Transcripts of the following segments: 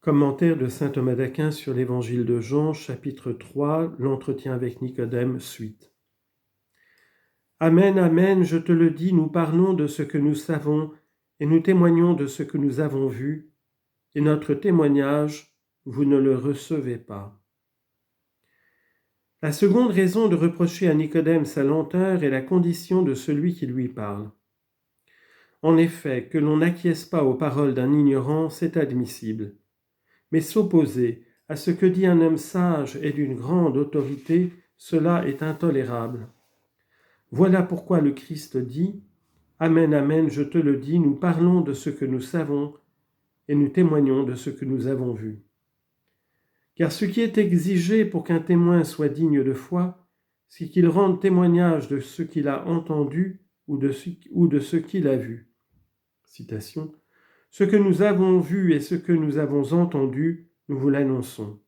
Commentaire de saint Thomas d'Aquin sur l'Évangile de Jean, chapitre 3, l'entretien avec Nicodème, suite. Amen, amen, je te le dis, nous parlons de ce que nous savons et nous témoignons de ce que nous avons vu, et notre témoignage, vous ne le recevez pas. La seconde raison de reprocher à Nicodème sa lenteur est la condition de celui qui lui parle. En effet, que l'on n'acquiesce pas aux paroles d'un ignorant, c'est admissible. Mais s'opposer à ce que dit un homme sage et d'une grande autorité, cela est intolérable. Voilà pourquoi le Christ dit « Amen, amen, je te le dis, nous parlons de ce que nous savons et nous témoignons de ce que nous avons vu. » Car ce qui est exigé pour qu'un témoin soit digne de foi, c'est qu'il rende témoignage de ce qu'il a entendu ou de ce qu'il a vu. Citation. Ce que nous avons vu et ce que nous avons entendu, nous vous l'annonçons.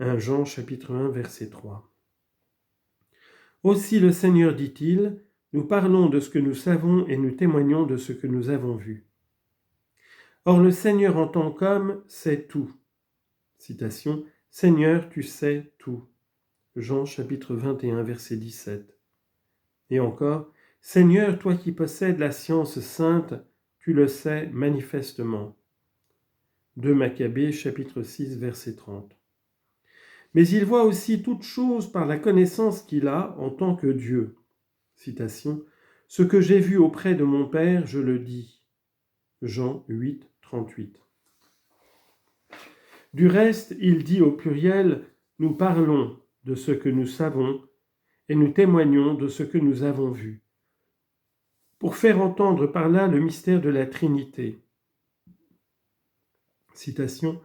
1 Jean chapitre 1 verset 3. Aussi le Seigneur dit-il, nous parlons de ce que nous savons et nous témoignons de ce que nous avons vu. Or le Seigneur en tant qu'homme sait tout. Citation. Seigneur, tu sais tout. Jean chapitre 21 verset 17. Et encore, Seigneur, toi qui possèdes la science sainte, tu le sais manifestement. 2 Maccabées, chapitre 6, verset 30. Mais il voit aussi toute chose par la connaissance qu'il a en tant que Dieu. Citation. Ce que j'ai vu auprès de mon Père, je le dis. Jean 8, 38. Du reste, il dit au pluriel, nous parlons de ce que nous savons et nous témoignons de ce que nous avons vu, pour faire entendre par là le mystère de la Trinité. Citation.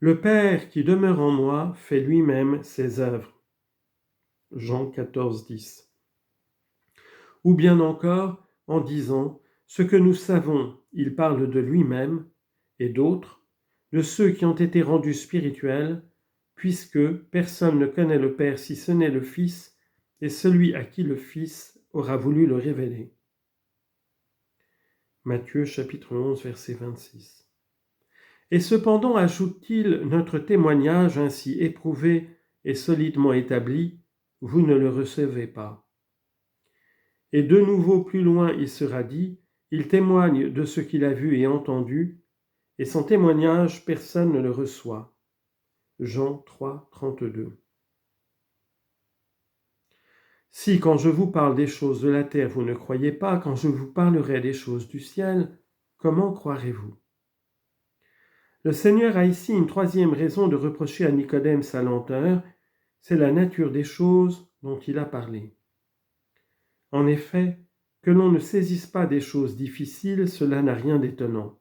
Le Père qui demeure en moi fait lui-même ses œuvres. Jean 14, 10. Ou bien encore, en disant, ce que nous savons, il parle de lui-même, et d'autres, de ceux qui ont été rendus spirituels, puisque personne ne connaît le Père si ce n'est le Fils, et celui à qui le Fils aura voulu le révéler. Matthieu chapitre 11, verset 26. Et cependant, ajoute-t-il, notre témoignage ainsi éprouvé et solidement établi, vous ne le recevez pas. Et de nouveau plus loin il sera dit, il témoigne de ce qu'il a vu et entendu, et son témoignage personne ne le reçoit. Jean 3, 32. Si quand je vous parle des choses de la terre vous ne croyez pas, quand je vous parlerai des choses du ciel, comment croirez-vous ? Le Seigneur a ici une troisième raison de reprocher à Nicodème sa lenteur, c'est la nature des choses dont il a parlé. En effet, que l'on ne saisisse pas des choses difficiles, cela n'a rien d'étonnant.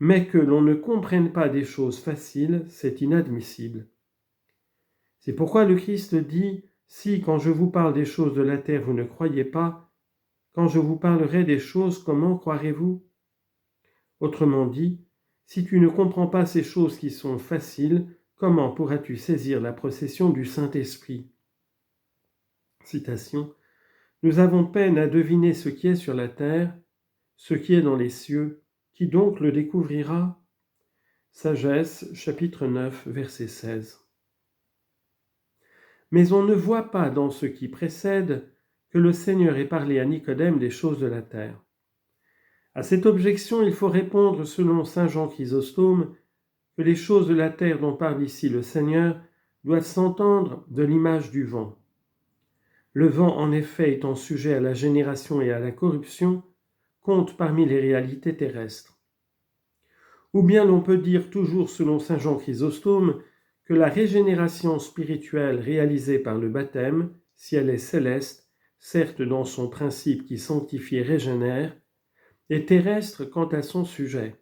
Mais que l'on ne comprenne pas des choses faciles, c'est inadmissible. C'est pourquoi le Christ dit, si quand je vous parle des choses de la terre vous ne croyez pas, quand je vous parlerai des choses, comment croirez-vous ? Autrement dit, si tu ne comprends pas ces choses qui sont faciles, comment pourras-tu saisir la procession du Saint-Esprit ? Citation. Nous avons peine à deviner ce qui est sur la terre, ce qui est dans les cieux. Qui donc le découvrira ? Sagesse, chapitre 9, verset 16. Mais on ne voit pas dans ce qui précède que le Seigneur ait parlé à Nicodème des choses de la terre. À cette objection, il faut répondre selon saint Jean Chrysostome que les choses de la terre dont parle ici le Seigneur doivent s'entendre de l'image du vent. Le vent, en effet, étant sujet à la génération et à la corruption, compte parmi les réalités terrestres. Ou bien l'on peut dire toujours selon saint Jean Chrysostome que la régénération spirituelle réalisée par le baptême, si elle est céleste, certes dans son principe qui sanctifie et régénère, est terrestre quant à son sujet.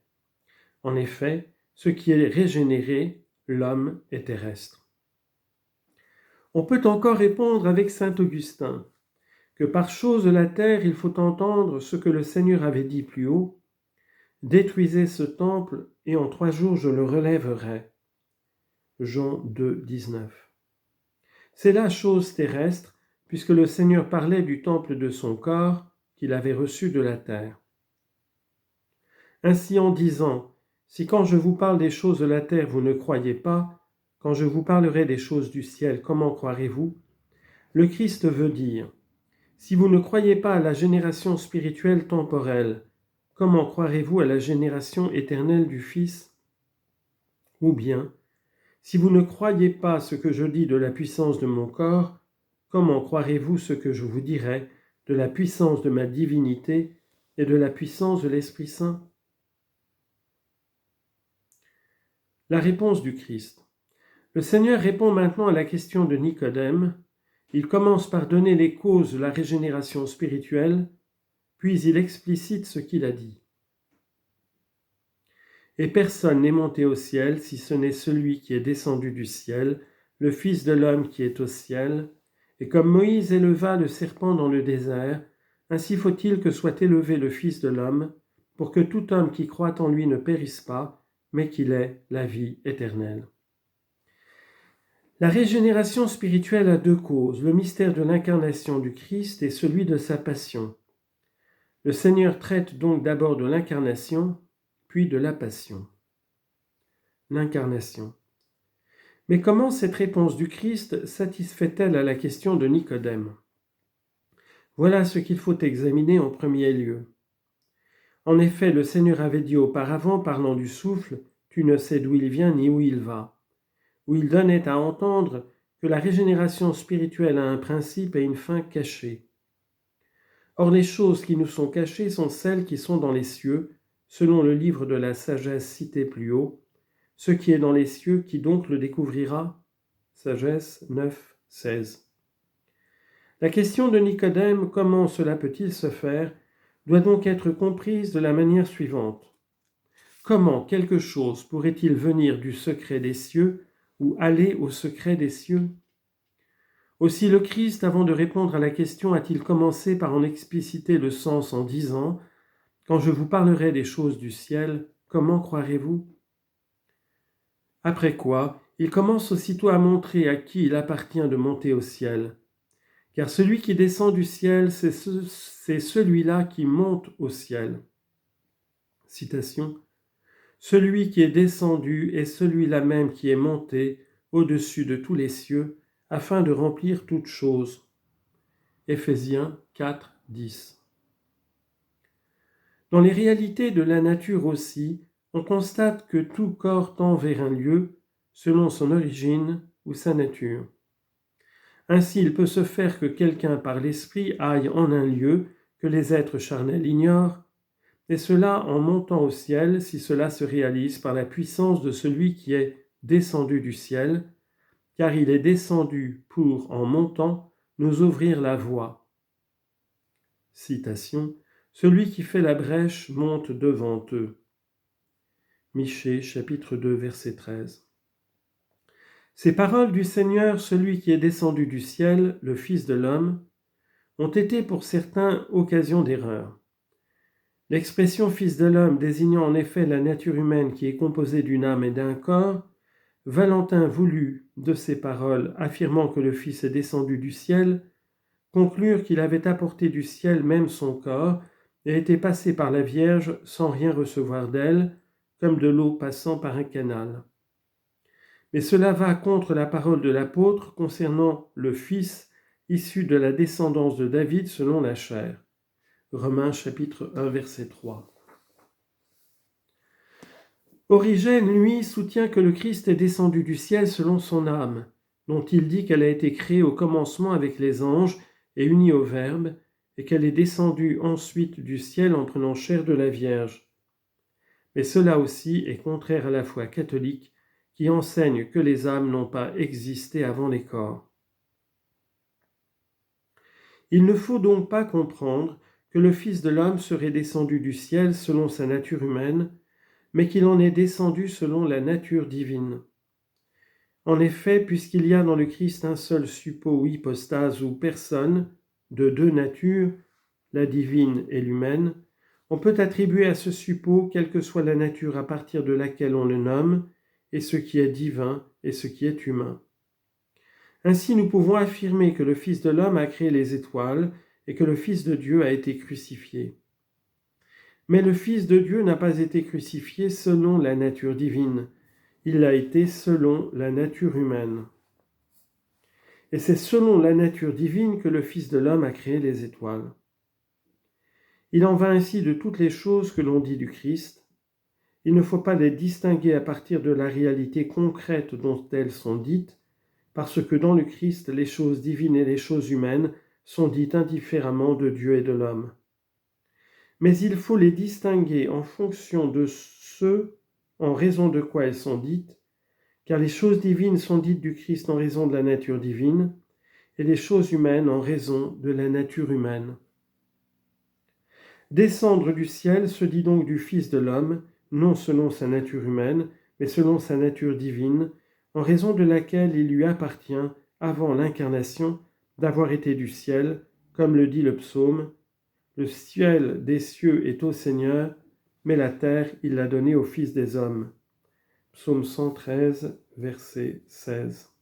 En effet, ce qui est régénéré, l'homme est terrestre. On peut encore répondre avec saint Augustin que par chose de la terre, il faut entendre ce que le Seigneur avait dit plus haut, « Détruisez ce temple et en 3 jours je le relèverai. » Jean 2, 19. C'est la chose terrestre, puisque le Seigneur parlait du temple de son corps qu'il avait reçu de la terre. Ainsi en disant, Si quand je vous parle des choses de la terre, vous ne croyez pas, quand je vous parlerai des choses du ciel, comment croirez-vous ? Le Christ veut dire, si vous ne croyez pas à la génération spirituelle temporelle, comment croirez-vous à la génération éternelle du Fils ? Ou bien, si vous ne croyez pas ce que je dis de la puissance de mon corps, comment croirez-vous ce que je vous dirai de la puissance de ma divinité et de la puissance de l'Esprit Saint ? La réponse du Christ. Le Seigneur répond maintenant à la question de Nicodème. Il commence par donner les causes de la régénération spirituelle, puis il explicite ce qu'il a dit. Et personne n'est monté au ciel si ce n'est celui qui est descendu du ciel, le Fils de l'homme qui est au ciel. Et comme Moïse éleva le serpent dans le désert, ainsi faut-il que soit élevé le Fils de l'homme, pour que tout homme qui croit en lui ne périsse pas, mais qu'il ait la vie éternelle. La régénération spirituelle a deux causes, le mystère de l'incarnation du Christ et celui de sa passion. Le Seigneur traite donc d'abord de l'incarnation, puis de la passion. L'incarnation. Mais comment cette réponse du Christ satisfait-elle à la question de Nicodème ? Voilà ce qu'il faut examiner en premier lieu. En effet, le Seigneur avait dit auparavant, parlant du souffle, « Tu ne sais d'où il vient ni où il va », où il donnait à entendre que la régénération spirituelle a un principe et une fin cachée. Or, les choses qui nous sont cachées sont celles qui sont dans les cieux, selon le livre de la sagesse cité plus haut. Ce qui est dans les cieux, qui donc le découvrira ? Sagesse 9, 16. La question de Nicodème, comment cela peut-il se faire, doit donc être comprise de la manière suivante. Comment quelque chose pourrait-il venir du secret des cieux ou aller au secret des cieux ? Aussi le Christ, avant de répondre à la question, a-t-il commencé par en expliciter le sens en disant « Quand je vous parlerai des choses du ciel, comment croirez-vous » Après quoi, il commence aussitôt à montrer à qui il appartient de monter au ciel. Car celui qui descend du ciel, c'est celui-là qui monte au ciel. Citation. Celui qui est descendu est celui-là même qui est monté au-dessus de tous les cieux, afin de remplir toutes choses. Éphésiens 4, 10. Dans les réalités de la nature aussi, on constate que tout corps tend vers un lieu, selon son origine ou sa nature. Ainsi, il peut se faire que quelqu'un par l'esprit aille en un lieu que les êtres charnels ignorent, et cela en montant au ciel si cela se réalise par la puissance de celui qui est descendu du ciel, car il est descendu pour, en montant, nous ouvrir la voie. Citation. Celui qui fait la brèche monte devant eux. Michée, chapitre 2, verset 13. Ces paroles du Seigneur, celui qui est descendu du ciel, le Fils de l'homme, ont été pour certains occasion d'erreur. L'expression Fils de l'homme désignant en effet la nature humaine qui est composée d'une âme et d'un corps, Valentin voulut, de ces paroles, affirmant que le Fils est descendu du ciel, conclure qu'il avait apporté du ciel même son corps et était passé par la Vierge sans rien recevoir d'elle, comme de l'eau passant par un canal. Mais cela va contre la parole de l'apôtre concernant le Fils issu de la descendance de David selon la chair. Romains chapitre 1 verset 3. Origène, lui, soutient que le Christ est descendu du ciel selon son âme, dont il dit qu'elle a été créée au commencement avec les anges et unie au Verbe, et qu'elle est descendue ensuite du ciel en prenant chair de la Vierge. Mais cela aussi est contraire à la foi catholique, qui enseigne que les âmes n'ont pas existé avant les corps. Il ne faut donc pas comprendre que le Fils de l'homme serait descendu du ciel selon sa nature humaine, mais qu'il en est descendu selon la nature divine. En effet, puisqu'il y a dans le Christ un seul suppôt ou hypostase ou personne, de deux natures, la divine et l'humaine, on peut attribuer à ce suppôt quelle que soit la nature à partir de laquelle on le nomme, et ce qui est divin et ce qui est humain. Ainsi, nous pouvons affirmer que le Fils de l'homme a créé les étoiles et que le Fils de Dieu a été crucifié. Mais le Fils de Dieu n'a pas été crucifié selon la nature divine, il l'a été selon la nature humaine. Et c'est selon la nature divine que le Fils de l'homme a créé les étoiles. Il en va ainsi de toutes les choses que l'on dit du Christ. Il ne faut pas les distinguer à partir de la réalité concrète dont elles sont dites, parce que dans le Christ, les choses divines et les choses humaines sont dites indifféremment de Dieu et de l'homme. Mais il faut les distinguer en fonction de ce en raison de quoi elles sont dites, car les choses divines sont dites du Christ en raison de la nature divine, et les choses humaines en raison de la nature humaine. Descendre du ciel se dit donc du Fils de l'homme, non selon sa nature humaine, mais selon sa nature divine, en raison de laquelle il lui appartient, avant l'incarnation, d'avoir été du ciel, comme le dit le psaume, « Le ciel des cieux est au Seigneur, mais la terre il l'a donnée au Fils des hommes. » Psaume 113, verset 16.